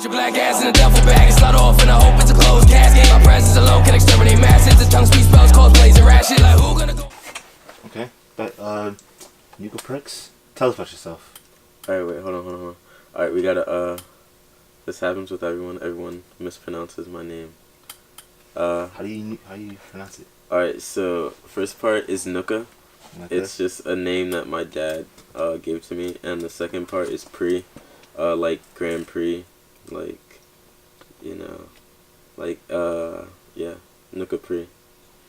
Put your black ass in a duffel bag and start off, and I hope it's a closed casket. My presence alone can exterminate masses. The tongue speech spells cause blazing rashes. Like who gonna go? Okay, but Nuka Prix, tell us about yourself. Alright, wait, hold on. Alright, we gotta, this happens with everyone. Everyone mispronounces my name. How do you pronounce it? Alright, so first part is Nuka. It's just a name that my dad gave to me, and the second part is Prix, like Grand Prix, like, you know, like yeah, Nuka Prix.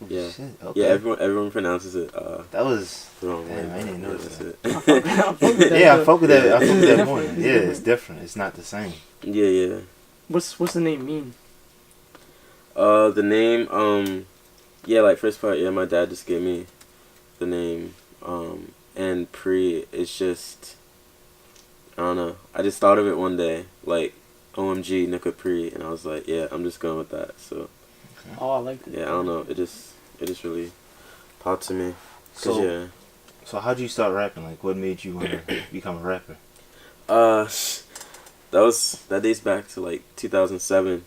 Yeah, shit, okay. Yeah. Everyone pronounces it. That was the wrong way. I didn't know that. Yeah, I fuck with that. I fuck with that more. Yeah, it's different. It's not the same. Yeah. What's the name mean? The name, yeah, like first part, yeah, my dad just gave me the name, and Prix is just, I don't know, I just thought of it one day, like, OMG, Nuka Prix, and I was like, yeah, I'm just going with that, so. Okay. Oh, I like it. Yeah, I don't know, it just really popped to me. So, yeah. So how'd you start rapping? Like, what made you want to become a rapper? That dates back to, like, 2007,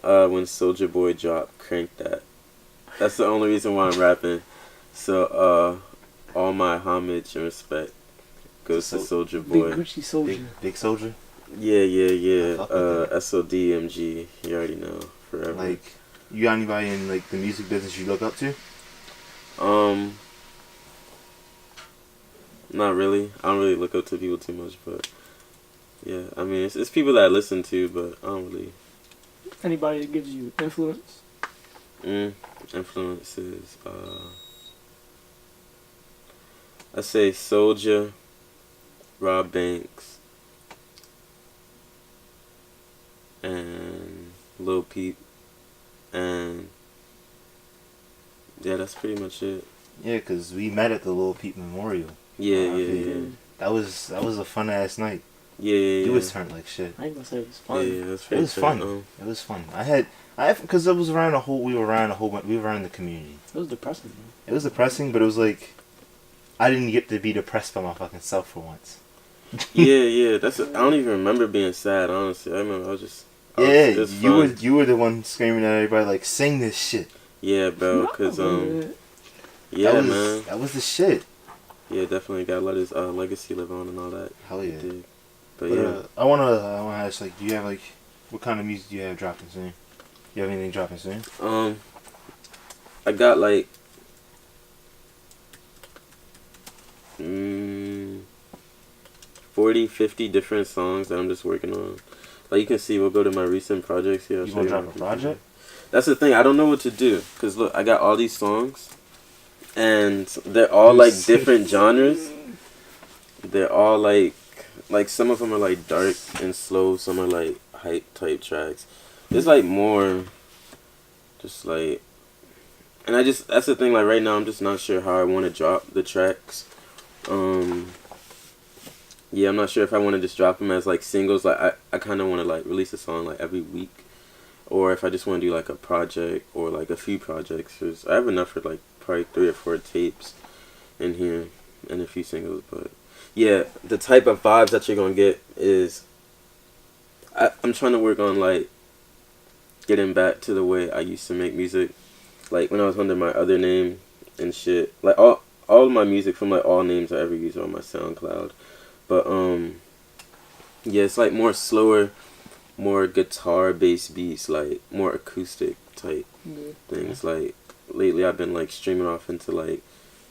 when Soulja Boy dropped Crank That. That's the only reason why I'm rapping. So, all my homage and respect goes to Soulja Boy. Big Gucci Soulja. Big Soulja? Yeah. SODMG. You already know. Forever. Like, you got anybody in, like, the music business you look up to? Not really. I don't really look up to people too much, but yeah. I mean, it's people that I listen to, but I don't really. Anybody that gives you influence? Influences. I say Soulja, Rob Banks, and Lil Peep, and yeah, that's pretty much it. Yeah, cause we met at the Lil Peep Memorial. Yeah. That was a fun ass night. Yeah. You was turned like shit. I ain't gonna say it was fun. Yeah, that's it was fun. It was fun. Cause it was around we were around the community. It was depressing, man. It was depressing, but it was like, I didn't get to be depressed by my fucking self for once. Yeah. I don't even remember being sad, honestly. I remember I was just. You were the one screaming at everybody like, sing this shit. Yeah, bro. Cause man. That was the shit. Yeah, definitely gotta let his legacy live on and all that. Hell yeah. But yeah. I wanna ask, like, do you have, like, what kind of music do you have dropping soon? You have anything dropping soon? I got like 40, 50 different songs that I'm just working on. Like you can see, we'll go to my recent projects here. You gonna drop a project? That's the thing. I don't know what to do. Cause look, I got all these songs, and they're all like different genres. They're all like some of them are like dark and slow. Some are like hype type tracks. It's like more, just like, and that's the thing. Like right now, I'm just not sure how I want to drop the tracks. Yeah, I'm not sure if I want to just drop them as like singles. Like I kind of want to like release a song like every week, or if I just want to do like a project or like a few projects. 'Cause I have enough for like probably 3 or 4 tapes in here and a few singles. But yeah, the type of vibes that you're gonna get is I'm trying to work on like getting back to the way I used to make music, like when I was under my other name and shit. Like all of my music from like all names I ever used are on my SoundCloud. But yeah, it's like more slower, more guitar based beats, like more acoustic type things. Like lately I've been like streaming off into like,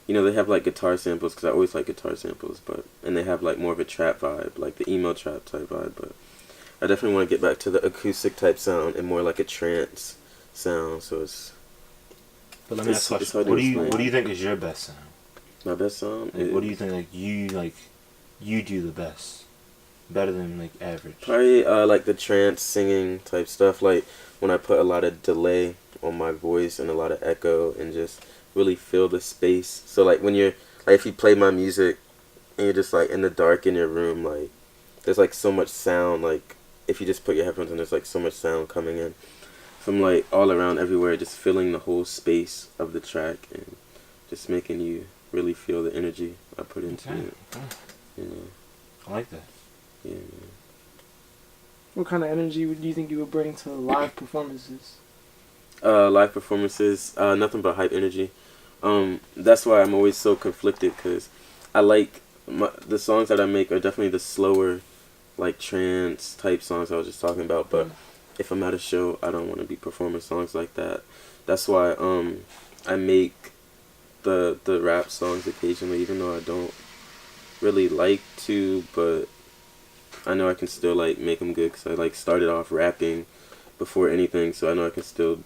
you know, they have like guitar samples, because I always like guitar samples, and they have like more of a trap vibe, like the emo trap type vibe. But I definitely want to get back to the acoustic type sound and more like a trance sound. So it's. But let me ask a question. What do you think is your best sound? My best sound. Like, what do you think you do the best, better than like average? Probably like the trance singing type stuff. Like when I put a lot of delay on my voice and a lot of echo and just really feel the space. So like when you're like, if you play my music and you're just like in the dark in your room, like there's like so much sound. Like if you just put your headphones on, there's like so much sound coming in from like all around everywhere, just filling the whole space of the track and just making you really feel the energy I put into it. Okay. You know. I like that. Yeah, man. What kind of energy do you think you would bring to live performances? Live performances, nothing but hype energy. That's why I'm always so conflicted, because I like the songs that I make are definitely the slower, like trance type songs I was just talking about. But if I'm at a show, I don't want to be performing songs like that. That's why I make the rap songs occasionally, even though I don't really like to, but I know I can still like make them good, because I like started off rapping before anything, so I know I can still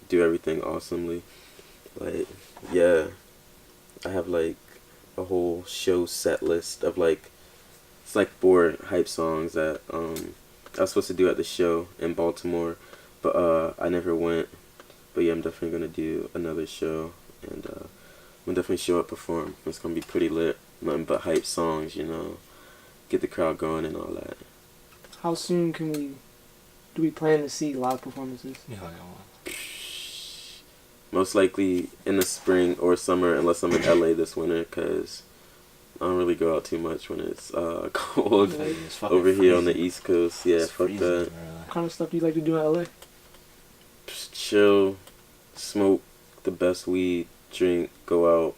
do everything awesomely. Like, yeah, I have like a whole show set list of like, it's like 4 hype songs that I was supposed to do at the show in Baltimore, but I never went. But yeah, I'm definitely gonna do another show, and I'm definitely show up, perform. It's gonna be pretty lit. Nothing but hype songs, you know, get the crowd going and all that. How soon do we plan to see live performances? Yeah, Most likely in the spring or summer, unless I'm in LA this winter, because I don't really go out too much when it's cold it's over here on the freezing. East Coast. Yeah, It's fuck freezing, that. bro. What kind of stuff do you like to do in LA? Just chill, smoke the best weed, drink, go out,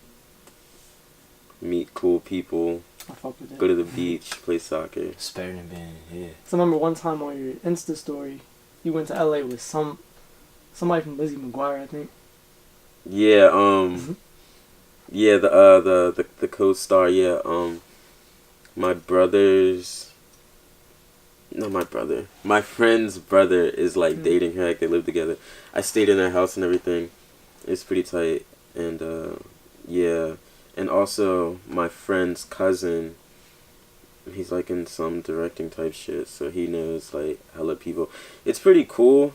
meet cool people, I fuck with that. go to the beach, play soccer. It's better than being, yeah. So I remember one time on your Insta story, you went to LA with somebody from Lizzie McGuire, I think. Yeah, yeah, the co-star, yeah, my friend's brother is like dating her, like they live together. I stayed in their house and everything. It's pretty tight, and yeah, and also my friend's cousin, he's like in some directing type shit, so he knows like hella people. It's pretty cool.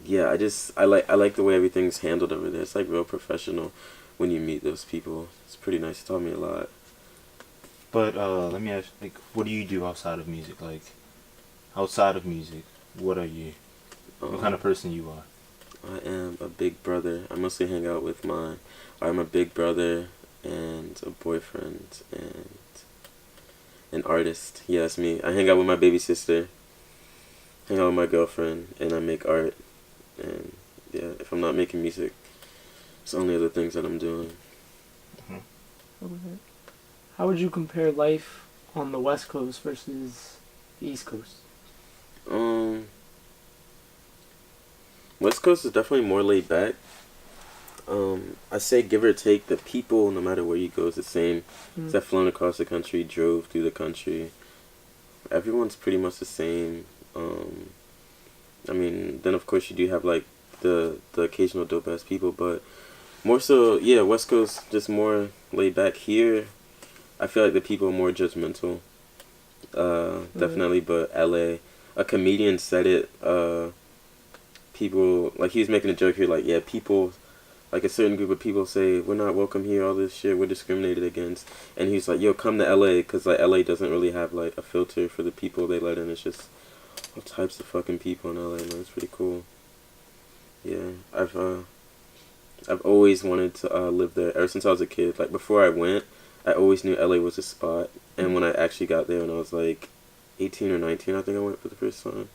Yeah, I like the way everything's handled over there. It's like real professional when you meet those people. It's pretty nice. It taught me a lot. But let me ask, like, what do you do outside of music? Like, outside of music, what are you? What kind of person you are? I am a big brother. I mostly hang out with I'm a big brother and a boyfriend and an artist. Yeah, that's me. I hang out with my baby sister, hang out with my girlfriend, and I make art. And yeah, if I'm not making music, it's only other things that I'm doing. How would you compare life on the West Coast versus the East Coast? West Coast is definitely more laid back. I say give or take, the people, no matter where you go, is the same. So I've flown across the country, drove through the country. Everyone's pretty much the same. I mean, then of course you do have like the occasional dope ass people, but more so, yeah, West Coast just more laid back. Here, I feel like the people are more judgmental. Definitely, but LA, a comedian said it. People, like, he was making a joke here, like, yeah, people, like a certain group of people say we're not welcome here, all this shit, we're discriminated against, and he's like, yo, come to LA, because like LA doesn't really have like a filter for the people they let in. It's just all types of fucking people in LA, man. It's pretty cool. Yeah, I've always wanted to live there ever since I was a kid. Like, before I went, I always knew LA was a spot, and when I actually got there when I was like 18 or 19, I think I went for the first time,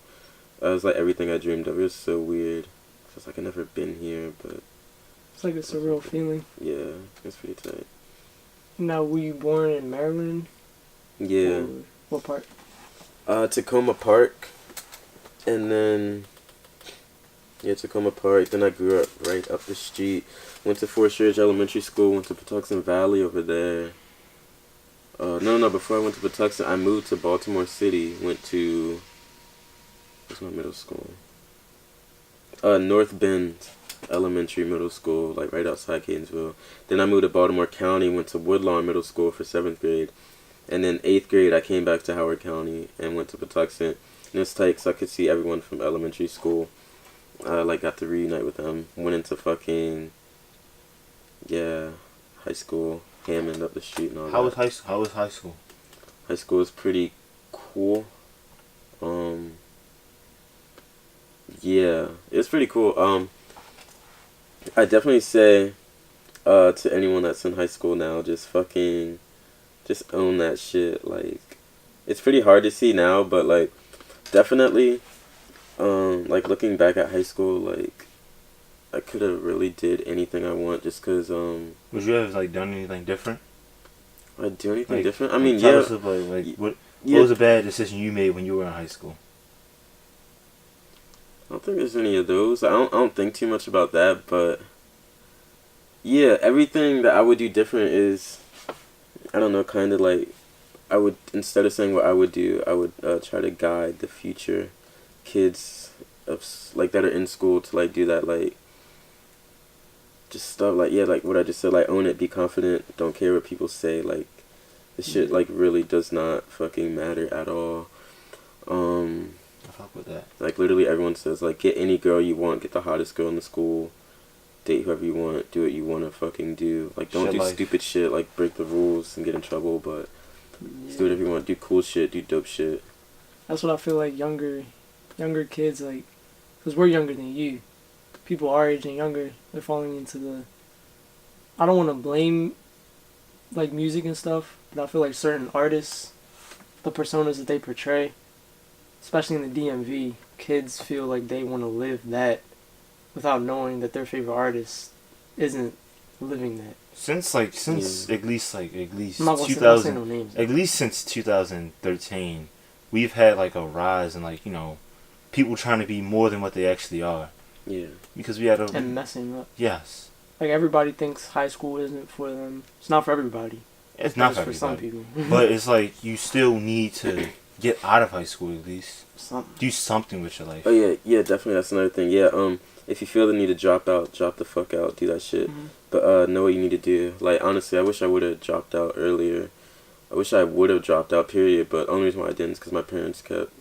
it was like everything I dreamed of. It was so weird. It's like I've never been here, but It's like a surreal feeling. yeah, it's pretty tight. Now, were you born in Maryland? Yeah. Or what part? Tacoma Park, and then Tacoma Park. Then I grew up right up the street. Went to Forest Ridge Elementary School. Went to Patuxent Valley over there. No. Before I went to Patuxent, I moved to Baltimore City. Went to what's my middle school? North Bend Elementary Middle School, like right outside Catonsville. Then I moved to Baltimore County. Went to Woodlawn Middle School for 7th grade. And then 8th grade, I came back to Howard County and went to Patuxent. And it's tight because I could see everyone from elementary school. Like, got to reunite with them. Went into fucking, high school, Hammond up the street and all How that. was high school? High school was pretty cool. Yeah, it's pretty cool. I definitely say to anyone that's in high school now, just own that shit. Like, it's pretty hard to see now, but like definitely, like looking back at high school, like I could have really did anything I want just cause Would you have like done anything different? I'd do anything Like, different. I mean, tell yeah, us about, like what yeah. was a bad decision you made when you were in high school? I don't think there's any of those. I don't think too much about that, but yeah, everything that I would do different is, I don't know, kind of like, I would, instead of saying what I would do, I would try to guide the future kids like that are in school to like do that, like just stuff like, yeah, like what I just said, like own it, be confident, don't care what people say, like this shit like really does not fucking matter at all. I fuck with that. Like literally everyone says like get any girl you want, get the hottest girl in the school, date whoever you want, do what you want to fucking do. Like don't do stupid shit like break the rules and get in trouble, but just do whatever you want. Do cool shit, do dope shit. That's what I feel like younger kids, like, because we're younger than you. People our age and younger, they're falling into the, I don't want to blame, like, music and stuff, but I feel like certain artists, the personas that they portray, especially in the DMV, kids feel like they want to live that without knowing that their favorite artist isn't living that. Since at least I'm not 2000, no names. at least since 2013, we've had like a rise in like, you know, people trying to be more than what they actually are. Yeah. Because we had a And messing up. Yes. Like everybody thinks high school isn't for them. It's not for everybody. It's not for everybody. Some people. But it's like you still need to get out of high school at least. Do something with your life. Oh yeah, definitely. That's another thing. Yeah, if you feel the need to drop out, drop the fuck out. Do that shit. Mm-hmm. But know what you need to do. Like honestly, I wish I would have dropped out earlier. I wish I would have dropped out. Period. But the only reason why I didn't is because my parents kept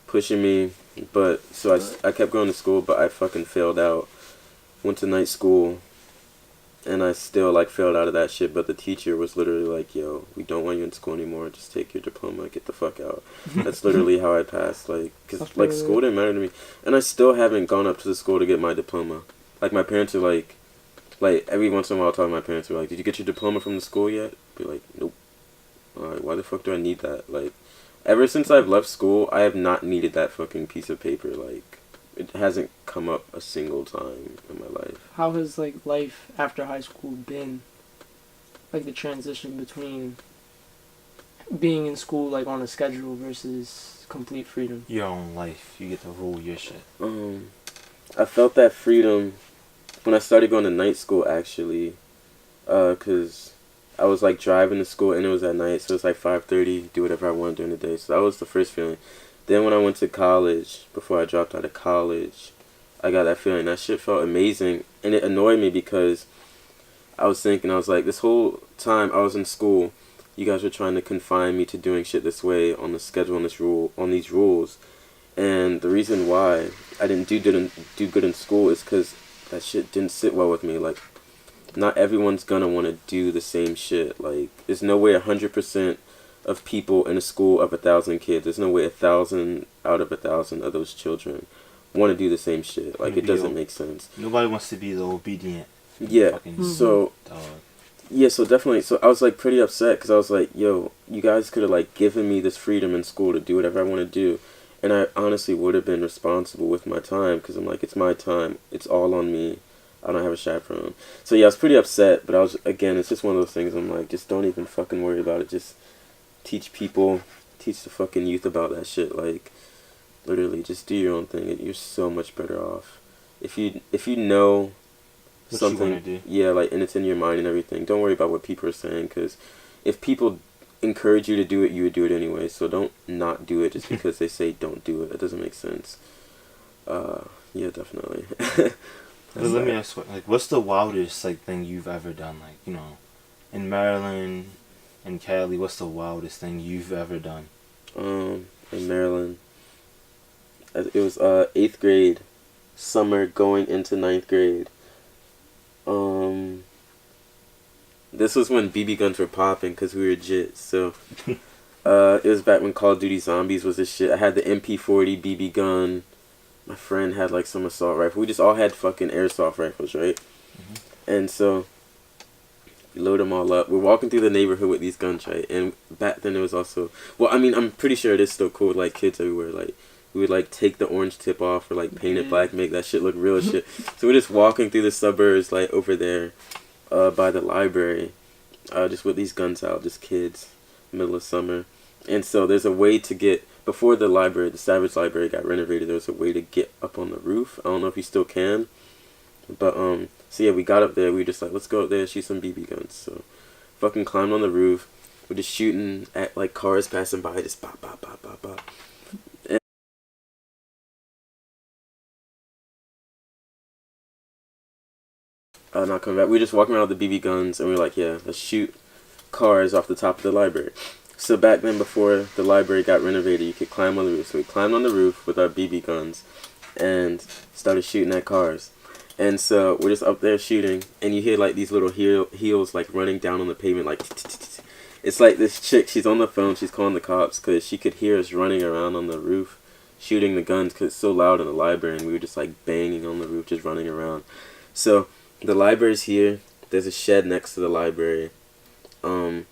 pushing me. But so I kept going to school, but I fucking failed out. Went to night school, and I still like failed out of that shit. But the teacher was literally like, "Yo, we don't want you in school anymore. Just take your diploma, get the fuck out." That's literally how I passed. Like, cause like school didn't matter to me, and I still haven't gone up to the school to get my diploma. Like my parents are like every once in a while, I'll talk to my parents. Are like, "Did you get your diploma from the school yet?" Be like, "Nope." Alright, why the fuck do I need that? Like, ever since I've left school, I have not needed that fucking piece of paper. Like, it hasn't come up a single time in my life. How has like life after high school been? Like the transition between being in school like on a schedule versus complete freedom. Your own life. You get to rule your shit. I felt that freedom when I started going to night school actually, cause I was like driving to school and it was at night, so it's like 5:30. Do whatever I want during the day. So that was the first feeling. Then when I went to college, before I dropped out of college, I got that feeling. That shit felt amazing, and it annoyed me because I was thinking, I was like, this whole time I was in school, you guys were trying to confine me to doing shit this way on the schedule, on these rules, and the reason why I didn't do good in school is because that shit didn't sit well with me. Like, not everyone's gonna want to do the same shit. Like, there's no way 100% of people in a school of 1,000 kids, there's no way 1,000 out of 1,000 of those children want to do the same shit. Like, it doesn't make sense. Nobody wants to be the obedient. Yeah. So. Dog. Yeah. So definitely. So I was like pretty upset because I was like, yo, you guys could have like given me this freedom in school to do whatever I want to do, and I honestly would have been responsible with my time because I'm like, it's my time. It's all on me. I don't have a chaperone. So yeah, I was pretty upset, but I was, again, it's just one of those things. I'm like, just don't even fucking worry about it. Just teach the fucking youth about that shit. Like, literally, just do your own thing. You're so much better off. If you know what something, you wanna do. Yeah, like, and it's in your mind and everything, don't worry about what people are saying, because if people encourage you to do it, you would do it anyway. So don't not do it just because they say don't do it. That doesn't make sense. Yeah, definitely. But let me ask, what's the wildest thing you've ever done? Like, you know, in Maryland, in Cali, what's the wildest thing you've ever done? In Maryland, it was 8th grade, summer going into 9th grade. This was when BB guns were popping because we were jits. So it was back when Call of Duty Zombies was this shit. I had the MP40 BB gun. My friend had like some assault rifle. We just all had fucking airsoft rifles, right? Mm-hmm. And so We load them all up. We're walking through the neighborhood with these guns, right? And back then it was also, well, I mean, I'm pretty sure it is still cool with like kids everywhere. Like we would like take the orange tip off or like paint it black, make that shit look real as shit. So we're just walking through the suburbs like over there, by the library, just with these guns out, just kids, middle of summer. And so there's a way to get, before the library, the Savage Library got renovated, there was a way to get up on the roof. I don't know if you still can. But, so yeah, we got up there, we were just like, let's go up there and shoot some BB guns. So, fucking climbed on the roof, we're just shooting at, like, cars passing by, just pop, pop, pop, pop, pop. Not coming back. We were just walking around with the BB guns, and we were like, yeah, let's shoot cars off the top of the library. So back then, before the library got renovated, you could climb on the roof. So we climbed on the roof with our BB guns, and started shooting at cars. And so we're just up there shooting, and you hear like these little heels like running down on the pavement, like it's like this chick. She's on the phone. She's calling the cops because she could hear us running around on the roof, shooting the guns because it's so loud in the library, and we were just like banging on the roof, just running around. So the library's here. There's a shed next to the library, and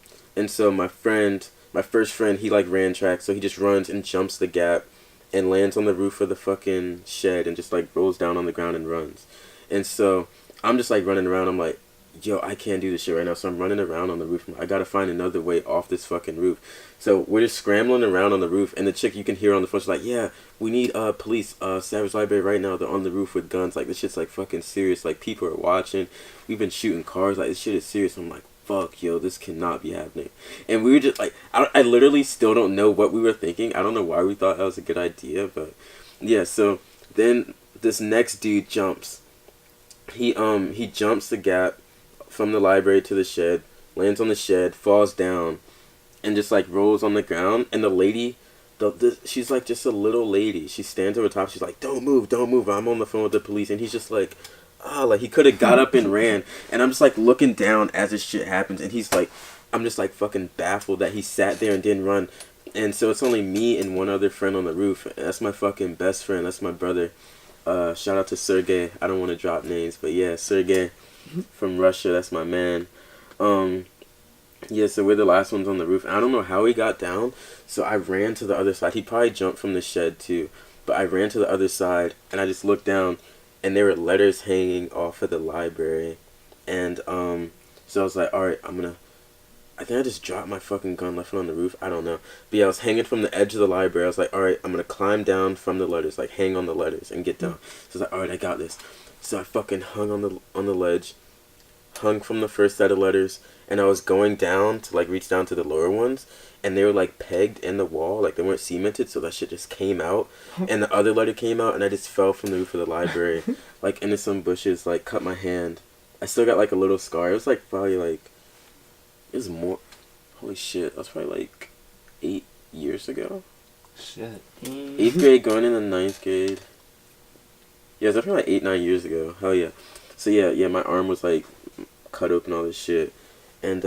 so my first friend, he like ran track, so he just runs and jumps the gap, and lands on the roof of the fucking shed, and just like rolls down on the ground and runs. And so I'm just like running around. I'm like, yo, I can't do this shit right now. So I'm running around on the roof. I gotta find another way off this fucking roof. So we're just scrambling around on the roof. And the chick you can hear on the phone, she's like, yeah, we need police, Savage Library right now. They're on the roof with guns. Like, this shit's like fucking serious. Like, people are watching. We've been shooting cars. Like, this shit is serious. I'm like, fuck, yo, this cannot be happening. And we were just like, I literally still don't know what we were thinking. I don't know why we thought that was a good idea. But yeah, so then this next dude jumps. He jumps the gap from the library to the shed, lands on the shed, falls down, and just like rolls on the ground. And the lady, she's like just a little lady. She stands over top. She's like, don't move, I'm on the phone with the police. And he's just like, like he could have got up and ran. And I'm just like looking down as this shit happens. And he's like, I'm just like fucking baffled that he sat there and didn't run. And so it's only me and one other friend on the roof. And that's my fucking best friend. That's my brother. Shout out to Sergey. I don't want to drop names, but yeah, Sergey from Russia. That's my man. Yeah, so we're the last ones on the roof. I don't know how he got down, so I ran to the other side. He probably jumped from the shed too, but I ran to the other side, and I just looked down, and there were letters hanging off of the library. And so I was like, alright, I think I just dropped my fucking gun, left it on the roof. I don't know. But yeah, I was hanging from the edge of the library. I was like, alright, I'm going to climb down from the letters, like hang on the letters and get down. So I was like, alright, I got this. So I fucking hung on the ledge, hung from the first set of letters, and I was going down to like reach down to the lower ones, and they were like pegged in the wall, like they weren't cemented, so that shit just came out. And the other letter came out, and I just fell from the roof of the library, like into some bushes, like cut my hand. I still got like a little scar. It was like probably like, it was more, holy shit, that was probably like 8 years ago. Shit. 8th grade going into 9th grade. Yeah, it was definitely like 8-9 years ago. Hell yeah. So yeah, my arm was like cut open, all this shit. And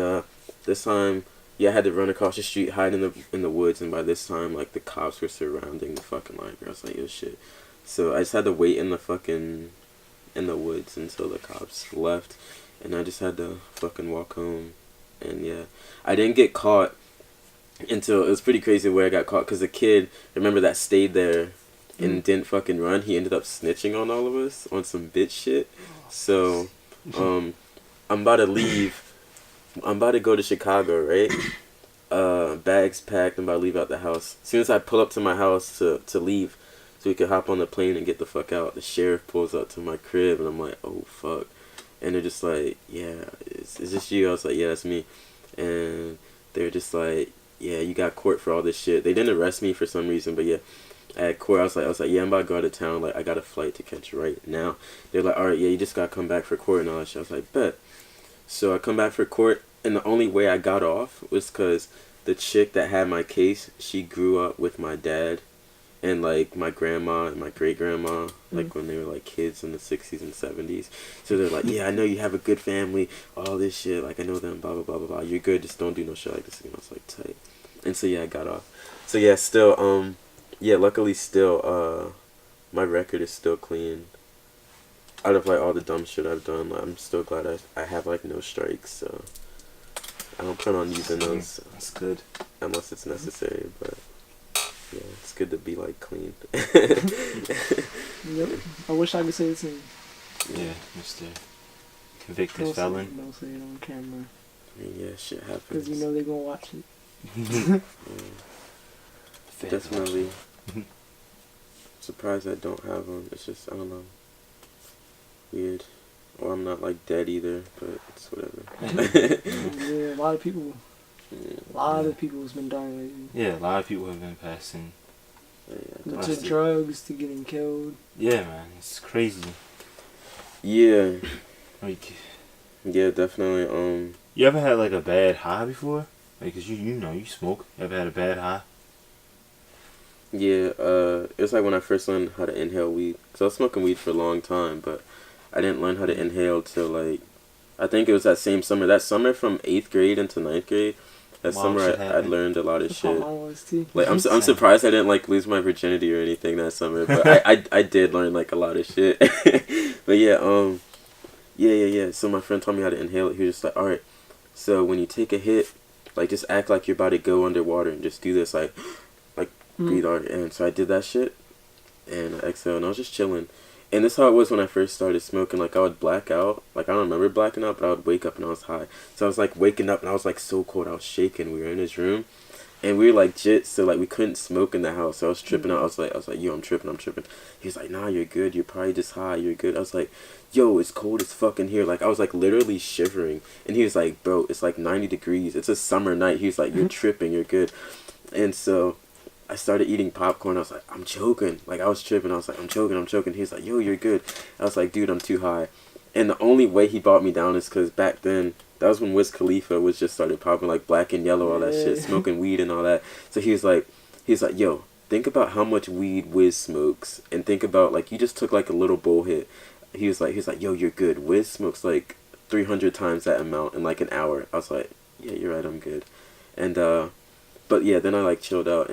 this time, yeah, I had to run across the street, hide in the woods, and by this time, like, the cops were surrounding the fucking library. I was like, yo, shit. So I just had to wait in the woods until the cops left, and I just had to fucking walk home. And yeah, I didn't get caught until, it was pretty crazy where I got caught, because the kid, remember, that stayed there and didn't fucking run, he ended up snitching on all of us on some bitch shit. So I'm about to leave. I'm about to go to Chicago, right? Bags packed. I'm about to leave out the house. As soon as I pull up to my house to leave, so we could hop on the plane and get the fuck out, the sheriff pulls up to my crib, and I'm like, oh fuck. And they're just like, yeah, is this you? I was like, yeah, that's me. And they're just like, yeah, you got court for all this shit. They didn't arrest me for some reason, but yeah, at court, I was like, yeah, I'm about to go out of town. Like, I got a flight to catch right now. They're like, all right, yeah, you just gotta come back for court and all that shit. I was like, bet. So I come back for court, and the only way I got off was because the chick that had my case, she grew up with my dad and like my grandma and my great grandma, like when they were like kids in the 60s and 70s. So they're like, yeah, I know you have a good family, all this shit, like I know them, blah blah blah blah blah. You're good, just don't do no shit like this again. I was like, tight. And so yeah, I got off. So yeah, still yeah, luckily still my record is still clean. Out of like all the dumb shit I've done, like, I'm still glad I have like no strikes. So I don't plan on using those That's good. unless it's necessary, but yeah, it's good to be like clean. Yep. I wish I could say the same. Yeah, Mr. Convicted Don't felon. Don't say it on camera. I mean, yeah, shit happens. Because you know they're going to watch it. Yeah. Definitely. Surprised I don't have them. It's just, I don't know. Weird. Or I'm not like dead either, but it's whatever. Yeah, a lot of people. A lot of people has been dying lately. Yeah, a lot of people have been passing. Yeah, To drugs, to getting killed. Yeah, man, it's crazy. yeah. Like, Yeah, definitely. you ever had like a bad high before? Like, 'cause you know you smoke. You ever had a bad high? Yeah, it was like when I first learned how to inhale weed. Cause I was smoking weed for a long time, but I didn't learn how to inhale till like, I think it was that same summer. That summer from 8th grade into 9th grade. That Wow, summer shit I happened. learned a lot of That's how shit. I was too. Like I'm surprised I didn't like lose my virginity or anything that summer, but I did learn like a lot of shit. But yeah, yeah. So my friend told me how to inhale it. He was just like, all right, so when you take a hit, like just act like you're about to go underwater and just do this like breathe hard. And so I did that shit, and I exhaled, and I was just chilling. And this is how it was when I first started smoking. Like I would black out. Like I don't remember blacking out, but I would wake up and I was high. So I was like waking up and I was like so cold. I was shaking. We were in his room, and we were like jits. So like we couldn't smoke in the house. So I was tripping out. I was like, yo, I'm tripping. He was like, nah, you're good. You're probably just high. You're good. I was like, yo, it's cold as fuck in here. Like I was like literally shivering. And he was like, bro, it's like 90 degrees. It's a summer night. He was like, you're tripping. You're good. And so I started eating popcorn. I was like, I'm choking. Like, I was tripping. I was like, I'm choking. He was like, yo, you're good. I was like, dude, I'm too high. And the only way he brought me down is because back then, that was when Wiz Khalifa was just started popping, like, Black and Yellow, all that shit, smoking weed and all that. So he was like, yo, think about how much weed Wiz smokes. And think about, like, you just took, like, a little bowl hit. He was like, yo, you're good. Wiz smokes, like, 300 times that amount in, like, an hour. I was like, yeah, you're right, I'm good. And, but yeah, then I, like, chilled out,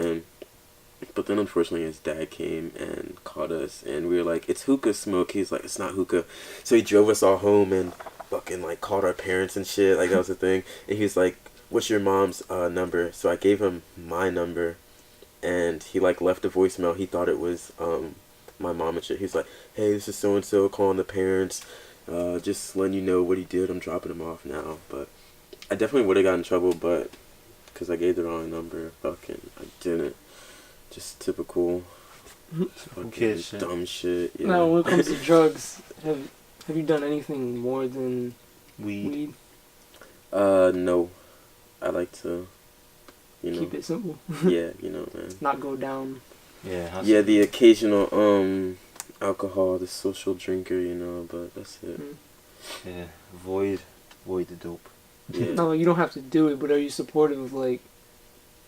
but then unfortunately his dad came and caught us, and we were like, it's hookah smoke. He's like, it's not hookah. So he drove us all home and fucking like called our parents and shit. Like that was the thing. And he was like, what's your mom's number? So I gave him my number, and he like left a voicemail. He thought it was my mom and shit. He's like, hey, this is so and so calling the parents. Just letting you know what he did. I'm dropping him off now. But I definitely would have gotten in trouble, but because I gave the wrong number, fucking I didn't. Just typical Kid shit. dumb shit. Yeah. Now, when it comes to drugs, have you done anything more than Weed. weed? No. I like to, Keep it simple. Yeah, man. Not go down. Yeah. Yeah, the occasional alcohol, the social drinker, but that's it. Yeah. Avoid the dope. Yeah. No, you don't have to do it, but are you supportive of like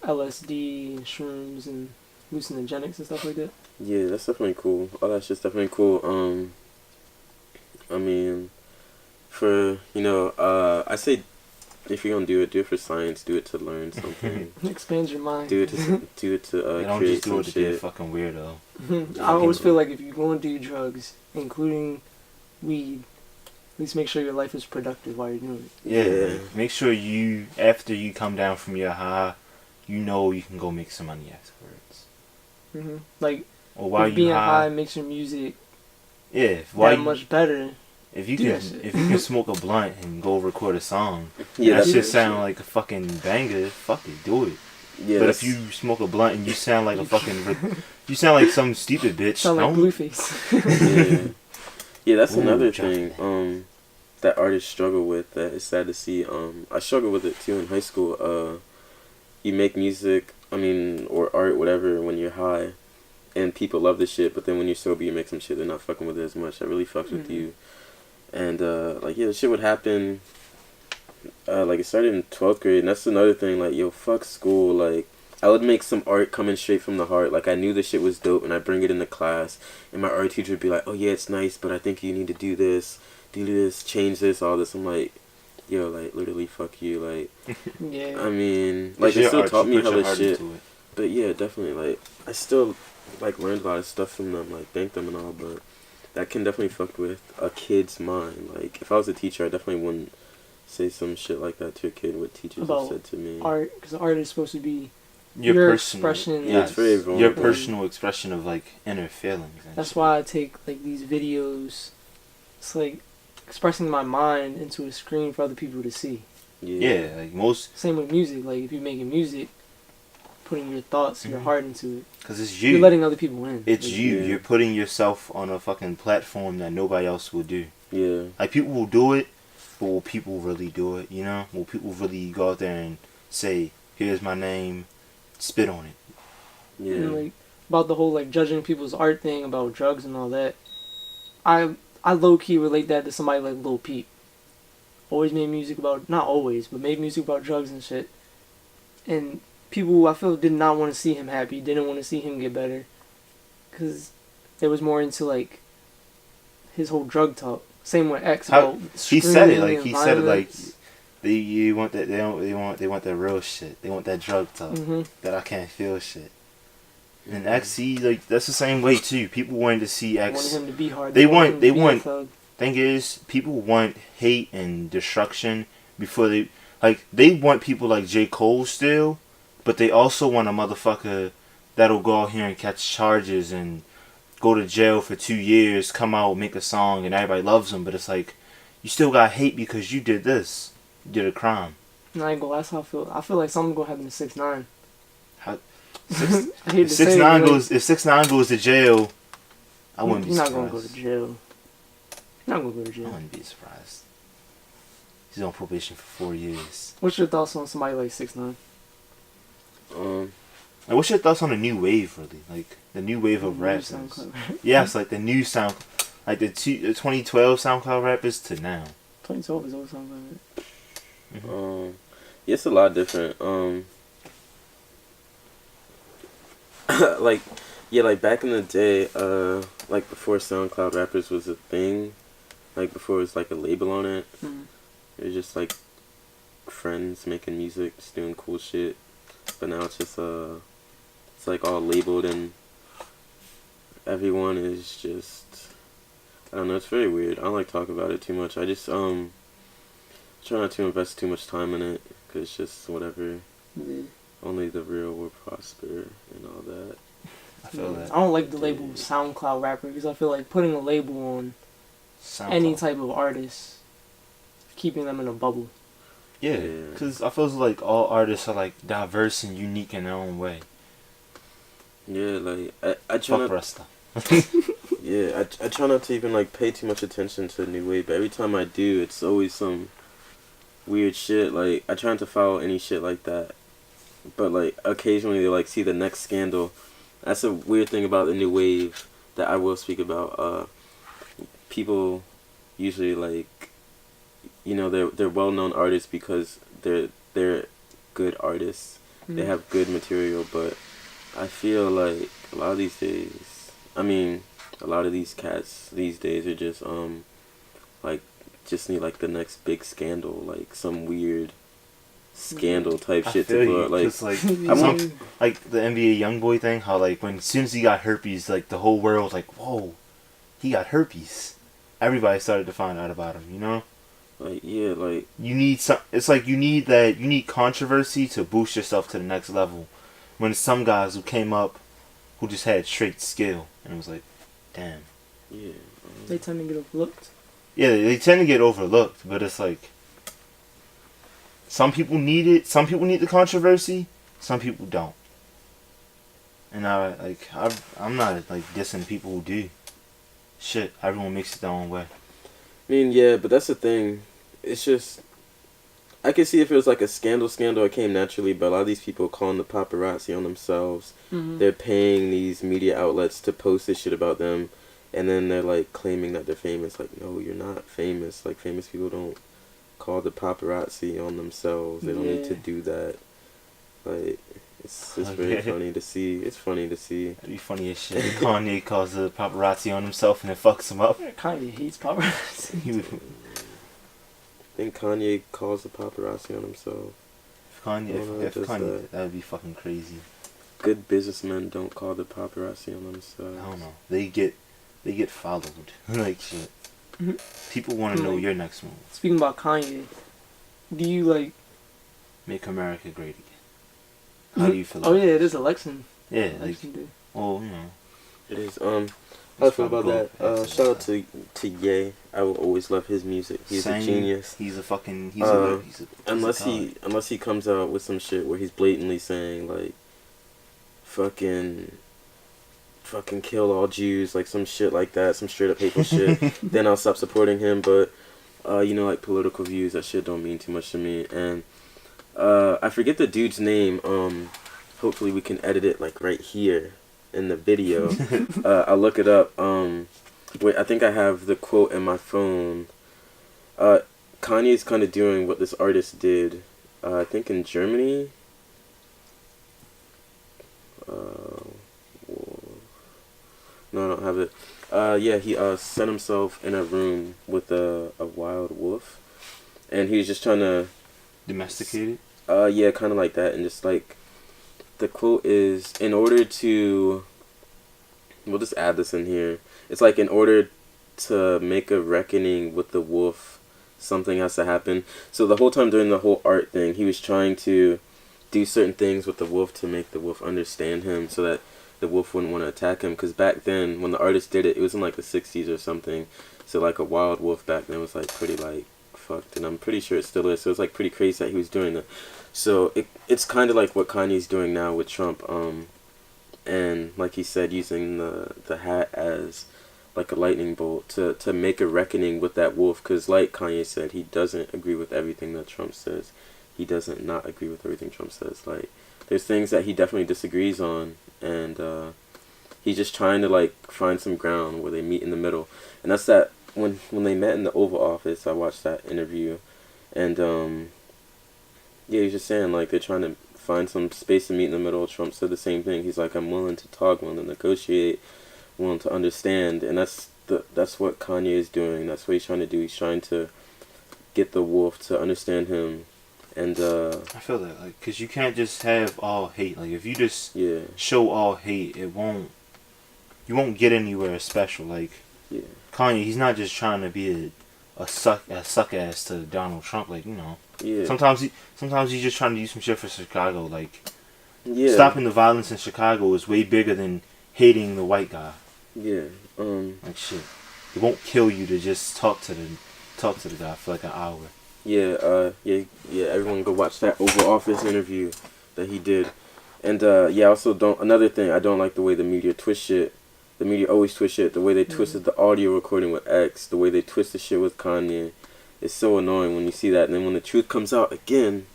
LSD and shrooms and hallucinogenics and stuff like that? Yeah, that's definitely cool. All that shit's definitely cool. I mean, for, I say if you're gonna do it for science, do it to learn something. Expands your mind. do it to Don't create just do some it to be a shit. fucking weirdo. I always feel like if you're going to do drugs, including weed, at least make sure your life is productive while you're doing it. Yeah. Make sure after you come down from your high, you can go make some money afterwards. Like, Or while if you being high, high makes your music yeah. that much better. If you do can, that shit. if you can smoke a blunt and go record a song, Yeah, that that's shit sound like a fucking banger. Fuck it, do it. Yeah, But if you smoke a blunt and you sound like a fucking, you sound like some stupid bitch. Sound like don't. Blueface. yeah, that's Ooh, another Johnny. thing. That artists struggle with. That is sad to see. I struggled with it too in high school. You make music, or art, whatever, when you're high, and people love the shit. But then when you're sober, you make some shit, they're not fucking with it as much. That really fucks with you. And the shit would happen. Like it started in 12th grade, and that's another thing. Like, yo, fuck school. Like, I would make some art coming straight from the heart. Like, I knew the shit was dope, and I bring it into class, and my art teacher would be like, "Oh yeah, it's nice, but I think you need to do this, change this, all this." I'm like, yo, like literally, fuck you. Like, Yeah. Like they still taught me hella hella shit. But yeah, definitely. Like, I still like learned a lot of stuff from them. Like, thank them and all, but that can definitely fuck with a kid's mind. Like, if I was a teacher, I definitely wouldn't say some shit like that to a kid, what teachers About have said to me. art, because art is supposed to be Your your personal, expression. Yeah, it's very your vulnerable. personal expression of like inner feelings. And That's shit. why I take like these videos. It's like expressing my mind into a screen for other people to see. Yeah, like most, Same with music. Like if you're making music, putting your thoughts, your heart into it. because it's You're you. letting other people in. It's Like, you. Yeah. You're putting yourself on a fucking platform that nobody else will do. Yeah. Like people will do it, but will people really do it? You know, will people really go out there and say, "Here's my name," spit on it? Yeah. And like about the whole like judging people's art thing about drugs and all that. I low key relate that to somebody like Lil Peep. Always made music about, not always, but made music about drugs and shit. And people I feel did not want to see him happy, didn't want to see him get better, because they was more into like his whole drug talk. Same with X How- about he said it screaming like and he said it like violence. you want that they want that real shit. They want that drug talk. Mhm. That I can't feel shit. And X, he like that's the same way too. People wanted to see Wanted X. him to be hard. They wanted him to be a want- thug. Thing is, people want hate and destruction before they want people like J. Cole still, but they also want a motherfucker that'll go out here and catch charges and go to jail for 2 years, come out, make a song, and everybody loves him. But it's like, you still got hate because you did this. You did a crime. And I ain't gonna. That's how I feel. I feel like something's gonna happen to 6ix9ine. How- I hate If to say 6ix9ine it, but, goes, if 6ix9ine goes to jail, I wouldn't be he's not surprised. gonna go to jail. He's not gonna go to I jail. wouldn't be surprised. He's on probation for 4 years. What's your thoughts on somebody like 6ix9ine? Like, what's your thoughts on the new wave, really? Like, the new wave of rappers. Yes, like the new sound, like the 2012 SoundCloud rappers to now. 2012 is always something like that. Yeah, it's a lot different. Like, yeah, like back in the day, like before SoundCloud rappers was a thing, like before it was like a label on it. It was just like friends making music, just doing cool shit. But now it's just it's like all labeled and everyone is just, I don't know, it's very weird. I don't like talking about it too much. I just try not to invest too much time in it, cause it's just whatever. Yeah. Only the real will prosper and all that. I feel that. I don't like the label SoundCloud rapper because I feel like putting a label on SoundCloud. any type of artist, keeping them in a bubble. Yeah, Yeah. because I feel like all artists are like diverse and unique in their own way. Yeah, like I try Fuck not. Rasta. Yeah, I try not to even like pay too much attention to the new wave. But every time I do, it's always some weird shit. Like I try not to follow any shit like that. But like occasionally they like see the next scandal. That's a weird thing about the new wave that I will speak about. People usually like, you know, they're well known artists because they're good artists. They have good material, but I feel like a lot of these days, I mean, a lot of these cats these days are just like just need like the next big scandal, like some weird scandal type I shit feel to blow you, up. Like 'cause, like, I want, like the NBA YoungBoy thing, how like when as soon as he got herpes, like the whole world was like, whoa, he got herpes. Everybody started to find out about him, you know? like yeah, like You need some, it's like you need controversy to boost yourself to the next level. When some guys who came up who just had straight skill, and it was like, damn. yeah. They tend to get overlooked. Yeah, they tend to get overlooked, but it's like some people need it. Some people need the controversy. Some people don't. And I'm not like dissing people who do. Shit, everyone makes it their own way. I mean, yeah, but that's the thing. It's just, I could see if it was like a scandal, it came naturally, but a lot of these people calling the paparazzi on themselves. They're paying these media outlets to post this shit about them, and then they're like claiming that they're famous. Like, no, you're not famous. Like, famous people don't call the paparazzi on themselves. They don't need to do that. Like, it's very funny to see. It's funny to see. It'd be funny as shit. Kanye calls the paparazzi on himself and it fucks him up. Kanye hates paparazzi. I think Kanye calls the paparazzi on himself. If Kanye, does that would be fucking crazy. Good businessmen don't call the paparazzi on themselves. I don't know. They get followed like shit. People want to know your next move. Speaking about Kanye, do you like? Make America great again. How do you feel? Oh about yeah, it this? is election. Yeah, like, Election day. well, you know. It is. How I feel about that? Shout out to Ye. I will always love his music. He's Same. a genius. He's a fucking. Unless he comes out with some shit where he's blatantly saying like, fucking kill all Jews, like some shit like that, some straight up hateful shit. Then I'll stop supporting him. But like political views, that shit don't mean too much to me. And I forget the dude's name. Hopefully we can edit it like right here in the video. I'll look it up. Wait, I think I have the quote in my phone. Kanye's kind of doing what this artist did, I think in Germany. No, I don't have it. Yeah, he set himself in a room with a wild wolf, and he was just trying to Domesticated? yeah, kind of like that, and just like, the quote is, in order to, we'll just add this in here, it's like, in order to make a reckoning with the wolf, something has to happen. So the whole time during the whole art thing, he was trying to do certain things with the wolf to make the wolf understand him, so that the wolf wouldn't want to attack him, because back then, when the artist did it, it was in like the 60s or something, so like a wild wolf back then was like pretty like fucked, and I'm pretty sure it still is, so it's like pretty crazy that he was doing that. So it's kind of like what Kanye's doing now with Trump, and like he said, using the hat as like a lightning bolt to make a reckoning with that wolf, because like Kanye said, he doesn't agree with everything that Trump says. He doesn't not agree with everything Trump says. Like, there's things that he definitely disagrees on, and he's just trying to like find some ground where they meet in the middle. And that's that when they met in the Oval Office, I watched that interview, and yeah, he's just saying like they're trying to find some space to meet in the middle. Trump said the same thing. He's like, I'm willing to talk, willing to negotiate, willing to understand, and that's what Kanye is doing. That's what he's trying to do. He's trying to get the wolf to understand him, and I feel that, like, cause you can't just have all hate. Like, if you just yeah, show all hate, you won't get anywhere special. Like, yeah, Kanye, he's not just trying to be a suck ass to Donald Trump. Like, you know, yeah. sometimes he's just trying to do some shit for Chicago. Like, Yeah. stopping the violence in Chicago is way bigger than hating the white guy. Yeah. Like, shit, it won't kill you to just talk to the guy for like an hour. Yeah. Yeah. Everyone go watch that Oval Office interview that he did, and yeah. Also, another thing, I don't like the way the media twist shit. The media always twist shit. The way they twisted the audio recording with X, the way they twisted shit with Kanye, it's so annoying when you see that. And then when the truth comes out again,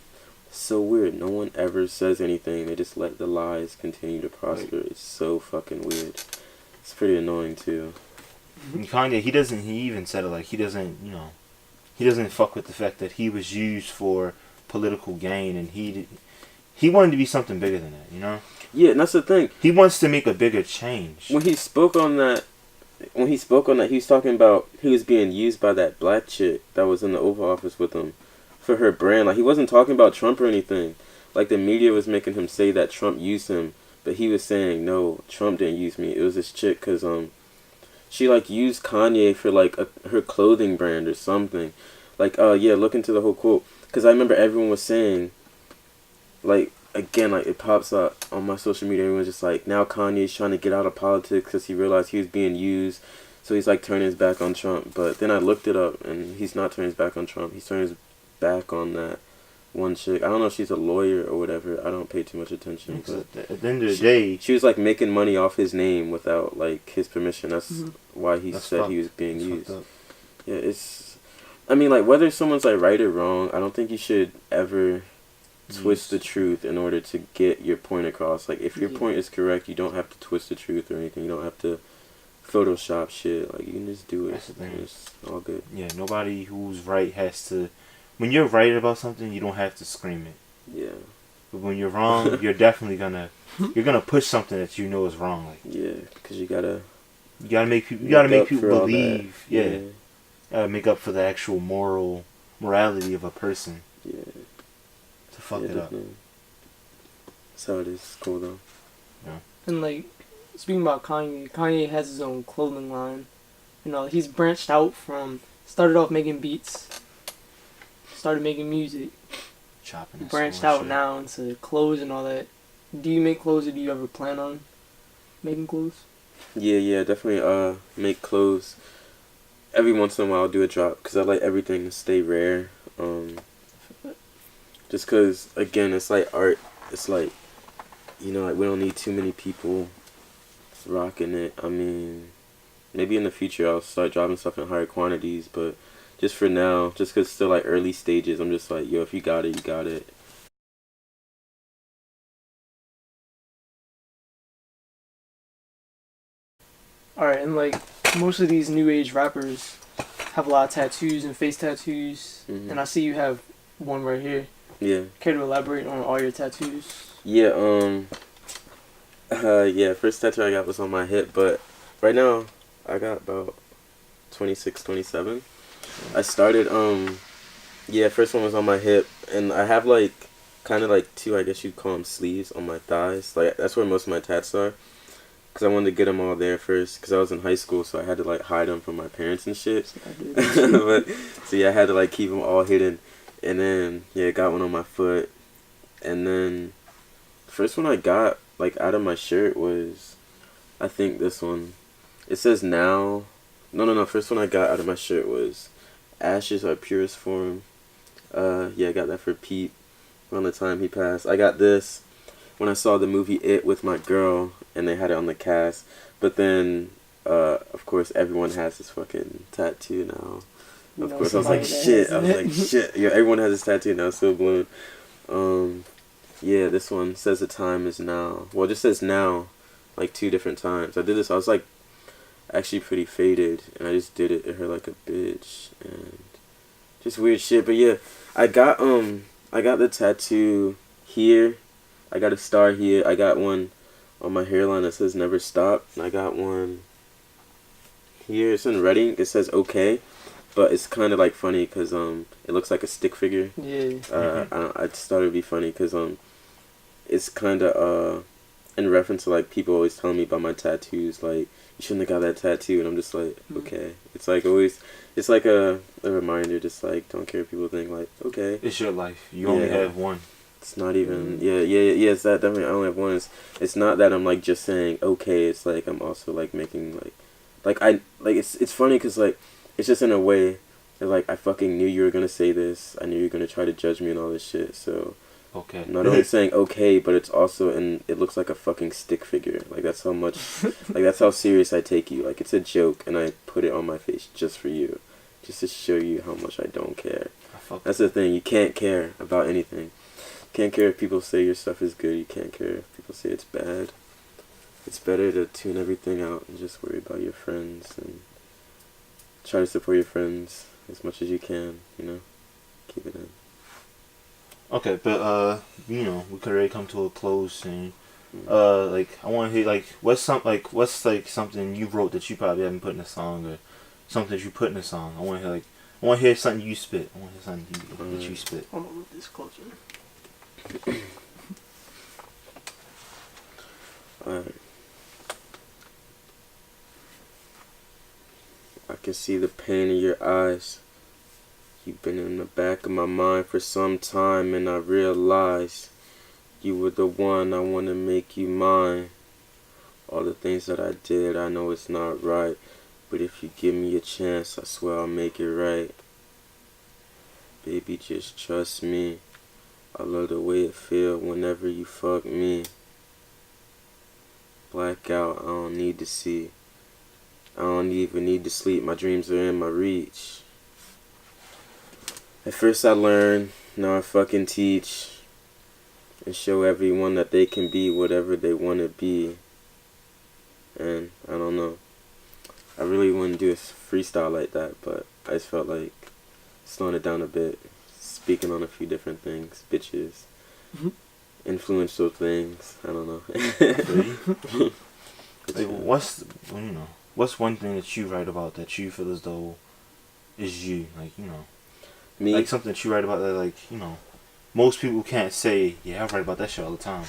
it's so weird. No one ever says anything. They just let the lies continue to prosper. Right. It's so fucking weird. It's pretty annoying too. And Kanye, he even said it, like, he doesn't fuck with the fact that he was used for political gain, and he wanted to be something bigger than that, you know? Yeah, and that's the thing. He wants to make a bigger change. When he spoke on that, he was talking about he was being used by that black chick that was in the Oval Office with him for her brand. Like, he wasn't talking about Trump or anything. Like, the media was making him say that Trump used him, but he was saying, no, Trump didn't use me. It was this chick, because she like used Kanye for like her clothing brand or something. Like, yeah, look into the whole quote, because I remember everyone was saying, like, again, like, it pops up on my social media, everyone's just like, now Kanye's trying to get out of politics because he realized he was being used, so he's like turning his back on Trump. But then I looked it up, and he's not turning his back on Trump. He's turning his back on that one chick. I don't know if she's a lawyer or whatever. I don't pay too much attention. But at the end of the day, she was like making money off his name without like his permission. That's why he said he was being used. Yeah, it's, I mean, like, whether someone's like right or wrong, I don't think you should ever twist the truth in order to get your point across. Like, if your point is correct, you don't have to twist the truth or anything. You don't have to Photoshop shit. Like, you can just do it. That's the thing. It's all good. Yeah, nobody who's right has to. When you're right about something, you don't have to scream it. Yeah. But when you're wrong, you're definitely gonna push something that you know is wrong. Like, yeah, because you gotta make people believe. Yeah. Yeah. Gotta make up for the actual morality of a person. Yeah. To fuck it up. That's how it is. It's cool though. Yeah. And like, speaking about Kanye has his own clothing line. You know, he's branched out from, started off making beats, started making music. Chopping You and branched screwing out shit. now into clothes and all that. Do you make clothes, or do you ever plan on making clothes? Yeah, definitely make clothes. Every once in a while I'll do a drop because I like everything to stay rare. Just because, again, it's like art. It's like, like we don't need too many people rocking it. I mean, maybe in the future I'll start dropping stuff in higher quantities, but just for now, just because it's still like early stages, I'm just like, yo, if you got it, you got it. Alright, and like most of these new age rappers have a lot of tattoos and face tattoos, and I see you have one right here. Yeah. Care to elaborate on all your tattoos? Yeah, first tattoo I got was on my hip, but right now I got about 26, 27. I started, first one was on my hip, and I have like, kind of like two, I guess you'd call them sleeves on my thighs. Like, that's where most of my tats are. Because I wanted to get them all there first, because I was in high school, so I had to like hide them from my parents and shit. But, so yeah, I had to like keep them all hidden. And then, got one on my foot. And then, the first one I got, like, out of my shirt was, I think this one. It says now. No. First one I got out of my shirt was Ashes Are Purest Form. I got that for Pete around the time he passed. I got this when I saw the movie It with my girl, and they had it on the cast. But then, of course, everyone has this fucking tattoo now. Of course, I was like, shit. Yeah, everyone has this tattoo now, so balloon. This one says the time is now. Well, it just says now, like 2 different times. I did this, I was like, actually pretty faded, and I just did it to her like a bitch, and just weird shit. But yeah, I got the tattoo here. I got a star here. I got one on my hairline that says never stop, and I got one here. It's in Reading. It says okay. But it's kind of like funny because it looks like a stick figure. Yeah. I just thought it'd be funny because it's kind of in reference to like people always telling me about my tattoos, like you shouldn't have got that tattoo, and I'm just like, okay. It's like always, it's like a reminder, just like don't care if people think, like, okay. It's your life. You only have one. It's not even it's that definitely I only have one. It's not that I'm like just saying okay. It's like I'm also like making it's funny because like. It's just in a way that, like, I fucking knew you were going to say this. I knew you were going to try to judge me and all this shit. So, okay. I'm not only saying okay, but it's also, it looks like a fucking stick figure. Like, that's how much, like, that's how serious I take you. Like, it's a joke, and I put it on my face just for you. Just to show you how much I don't care. That's the thing. You can't care about anything. You can't care if people say your stuff is good. You can't care if people say it's bad. It's better to tune everything out and just worry about your friends and try to support your friends as much as you can, keep it in. Okay, but we could already come to a close soon. I want to hear what's something you wrote that you probably haven't put in a song, or something that you put in a song. I want to hear something you spit. I want to hear something that you spit. I'm gonna move this closer. Alright. I can see the pain in your eyes. You've been in the back of my mind for some time, and I realize you were the one. I want to make you mine. All the things that I did, I know it's not right, but if you give me a chance, I swear I'll make it right. Baby, just trust me. I love the way it feel whenever you fuck me. Blackout, I don't need to see. I don't even need to sleep, my dreams are in my reach. At first I learned, now I fucking teach. And show everyone that they can be whatever they want to be. And, I don't know. I really wouldn't do a freestyle like that, but I just felt like slowing it down a bit. Speaking on a few different things, bitches. Influential things, I don't know. What's one thing that you write about that you feel as though is you? Me? Like something that you write about that, most people can't say, yeah, I write about that shit all the time.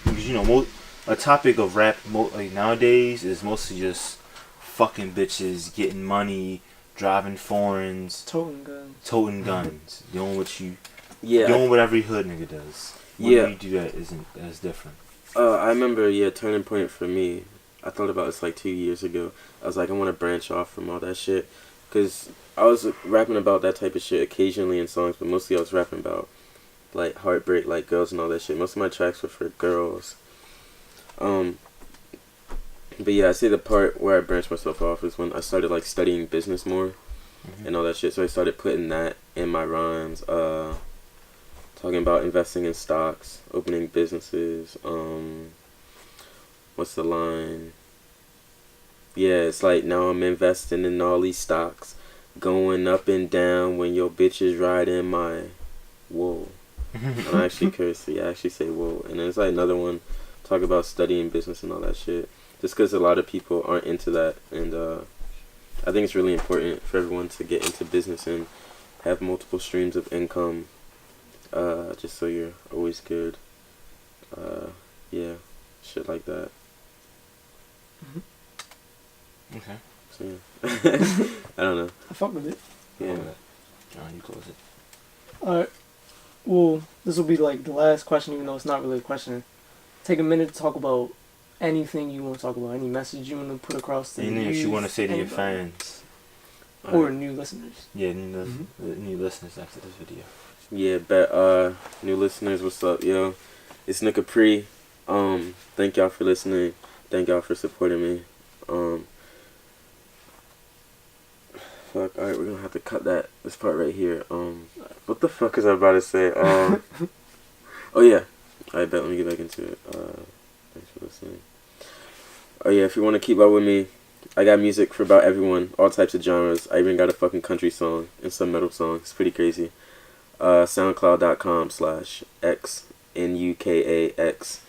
Because, a topic of rap nowadays is mostly just fucking bitches, getting money, driving foreigns, Toting guns. Doing what you, Yeah. doing what every hood nigga does. When you do that isn't as different. I remember, turning point for me. I thought about this like 2 years ago. I was like, I want to branch off from all that shit, cause I was rapping about that type of shit occasionally in songs, but mostly I was rapping about like heartbreak, like girls and all that shit. Most of my tracks were for girls. But yeah, I say the part where I branched myself off is when I started like studying business more and all that shit. So I started putting that in my rhymes, talking about investing in stocks, opening businesses. What's the line? Yeah, it's like now I'm investing in all these stocks, going up and down when your bitches ride in my whoa. I actually curse. Yeah, I actually say whoa. And then there's like another one, talk about studying business and all that shit. Just because a lot of people aren't into that, and I think it's really important for everyone to get into business and have multiple streams of income, just so you're always good. Yeah, shit like that. Okay. So yeah, I don't know. I fuck with it. Yeah. John, you close it. Alright. Well, this will be like the last question, even though it's not really a question. Take a minute to talk about anything you want to talk about, any message you want to put across to Anything that you want to say to your fans. Or new listeners. Yeah, new listeners after this video. Yeah, new listeners, what's up, yo? It's Nuka Prix. Thank y'all for listening. Thank y'all for supporting me. Fuck, alright, we're gonna have to cut this part right here. What the fuck is I about to say? Oh yeah. Alright, bet, let me get back into it. Thanks for listening. Oh yeah, if you want to keep up with me, I got music for about everyone, all types of genres. I even got a fucking country song and some metal songs. It's pretty crazy. SoundCloud.com/XNUKAX.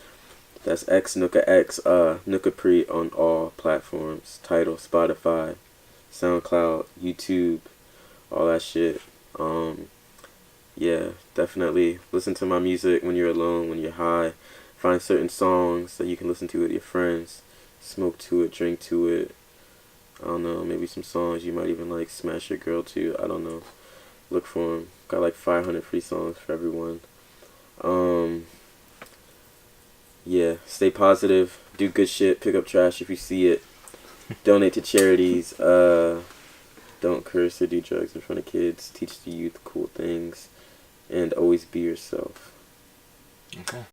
That's X Nuka X, Nuka Prix on all platforms. Tidal, Spotify, SoundCloud, YouTube, all that shit. Yeah, definitely listen to my music when you're alone, when you're high. Find certain songs that you can listen to with your friends. Smoke to it, drink to it. I don't know, maybe some songs you might even like smash your girl to. I don't know. Look for them. Got like 500 free songs for everyone. Yeah, stay positive. Do good shit. Pick up trash if you see it. Donate to charities. Don't curse or do drugs in front of kids. Teach the youth cool things. And always be yourself. Okay.